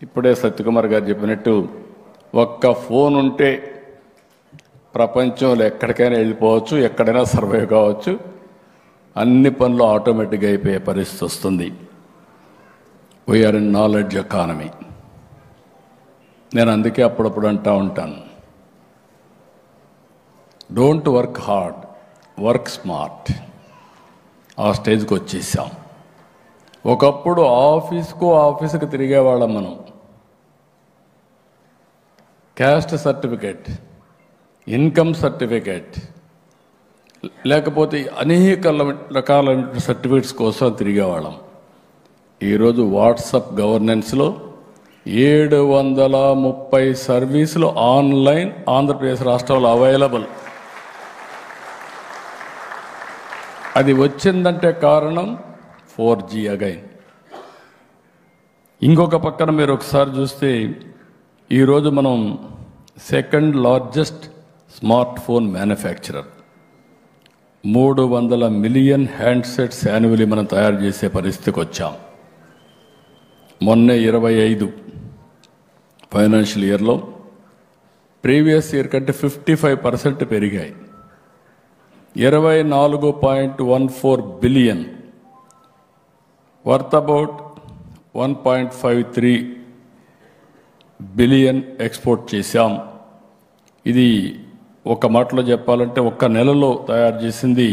ఇప్పుడే సత్యకుమార్ గారు చెప్పినట్టు ఒక్క ఫోన్ ఉంటే ప్రపంచంలో ఎక్కడికైనా వెళ్ళిపోవచ్చు, ఎక్కడైనా సర్వైవ్ కావచ్చు, అన్ని పనులు ఆటోమేటిక్గా అయిపోయే పరిస్థితి వస్తుంది. We're in knowledge economy. నేను అందుకే అప్పుడప్పుడు అంటూ ఉంటాను, don't work hard, work smart. ఆ స్టేజ్కి వచ్చేసాం. ఒకప్పుడు ఆఫీస్కి తిరిగేవాళ్ళం మనం. క్యాస్ట్ సర్టిఫికేట్, ఇన్కమ్ సర్టిఫికేట్, లేకపోతే అనేక రకాలైన సర్టిఫికేట్స్ కోసం తిరిగేవాళ్ళం. ఈరోజు వాట్సాప్ గవర్నెన్స్లో 730 సర్వీసులు ఆన్లైన్ ఆంధ్రప్రదేశ్ రాష్ట్రంలో అవైలబుల్. అది వచ్చిందంటే కారణం 4G అగైన్. ఇంకొక పక్కన మీరు ఒకసారి చూస్తే ఈరోజు మనం second largest smart phone manufacturer. 300 million handsets annually మనం తయారు చేసే పరిస్థితికి వచ్చాం. మొన్నే 25 ఫైనాన్షియల్ ఇయర్లో ప్రీవియస్ ఇయర్ కంటే 55% పెరిగాయి. 24.14 billion, worth about 1.53 billion export చేశాం. ఇది ఒక మాటలో చెప్పాలంటే ఒక్క నెలలో తయారు చేసింది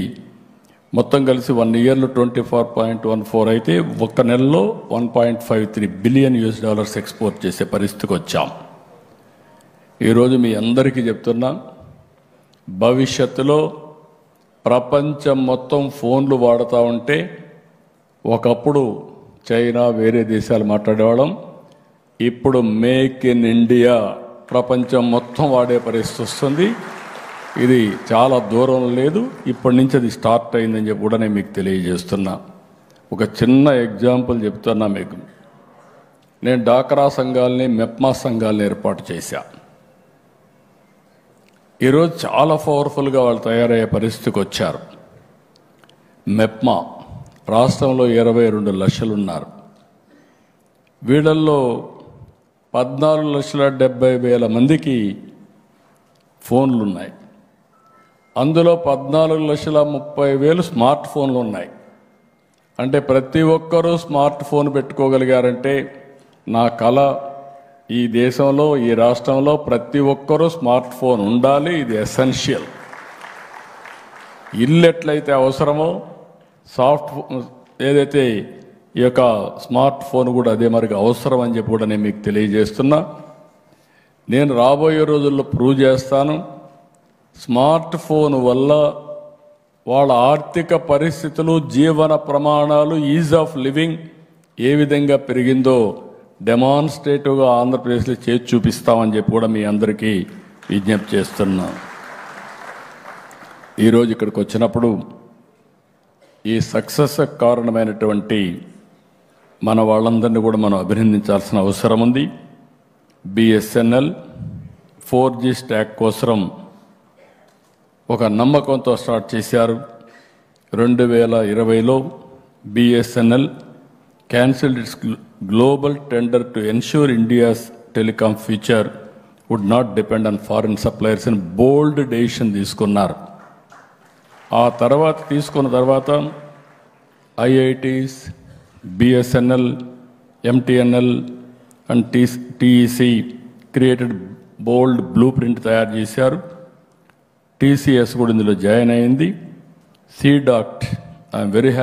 మొత్తం కలిసి 1 ఇయర్లో 24.14 అయితే ఒక్క నెలలో 1.53 బిలియన్ US ఎక్స్పోర్ట్ చేసే పరిస్థితికి వచ్చాం. ఈరోజు మీ అందరికీ చెప్తున్నా, భవిష్యత్తులో ప్రపంచం మొత్తం ఫోన్లు వాడుతూ ఉంటే ఒకప్పుడు చైనా వేరే దేశాలు మాట్లాడేవాళ్ళం. ఇప్పుడు మేక్ ఇన్ ఇండియా ప్రపంచం మొత్తం వాడే పరిస్థితి వస్తుంది. ఇది చాలా దూరం లేదు, ఇప్పటి నుంచి అది స్టార్ట్ అయిందని చెప్పి కూడా నేను మీకు తెలియజేస్తున్నా. ఒక చిన్న ఎగ్జాంపుల్ చెప్తున్నా మీకు. నేను డాక్రా సంఘాలని, మెప్మా సంఘాలని ఏర్పాటు చేశా. ఈరోజు చాలా పవర్ఫుల్గా వాళ్ళు తయారయ్యే పరిస్థితికి వచ్చారు. మెప్మా రాష్ట్రంలో 22 లక్షలు ఉన్నారు. వీళ్ళల్లో 14,70,000 మందికి ఫోన్లు ఉన్నాయి. అందులో 14,30,000 స్మార్ట్ ఫోన్లు ఉన్నాయి. అంటే ప్రతి ఒక్కరూ స్మార్ట్ ఫోన్ పెట్టుకోగలిగారంటే నా కళ. ఈ దేశంలో, ఈ రాష్ట్రంలో ప్రతి ఒక్కరూ స్మార్ట్ ఫోన్ ఉండాలి. ఇది ఎసెన్షియల్. ఇల్లు ఎట్లయితే అవసరమో ఏదైతే ఈ యొక్క స్మార్ట్ ఫోన్ కూడా అదే మరికి అవసరం అని చెప్పి కూడా నేను మీకు తెలియజేస్తున్నా. నేను రాబోయే రోజుల్లో ప్రూవ్ చేస్తాను. స్మార్ట్ ఫోన్ వల్ల వాళ్ళ ఆర్థిక పరిస్థితులు, జీవన ప్రమాణాలు, ఈజ్ ఆఫ్ లివింగ్ ఏ విధంగా పెరిగిందో డెమాన్స్ట్రేటివ్గా ఆంధ్రప్రదేశ్లో చేసి చూపిస్తామని చెప్పి కూడా మీ అందరికీ విజ్ఞప్తి చేస్తున్నాను. ఈరోజు ఇక్కడికి వచ్చినప్పుడు ఈ సక్సెస్ కారణమైనటువంటి మన వాళ్ళందరినీ కూడా మనం అభినందించాల్సిన అవసరం ఉంది. BSNL 4G స్టాక్ కోసం ఒక నమ్మకంతో స్టార్ట్ చేశారు. 2020లో BSNL cancelled its global tender to ensure India's telecom future would not depend on foreign suppliers అని బోల్డ్ డెసిషన్ తీసుకున్నారు. ఆ తర్వాత తీసుకున్న తర్వాత IITs, BSNL, MTNL and TEC created bold blue print తయారు చేశారు. TCS కూడా ఇందులో జాయిన్ అయింది. CDOT I'm very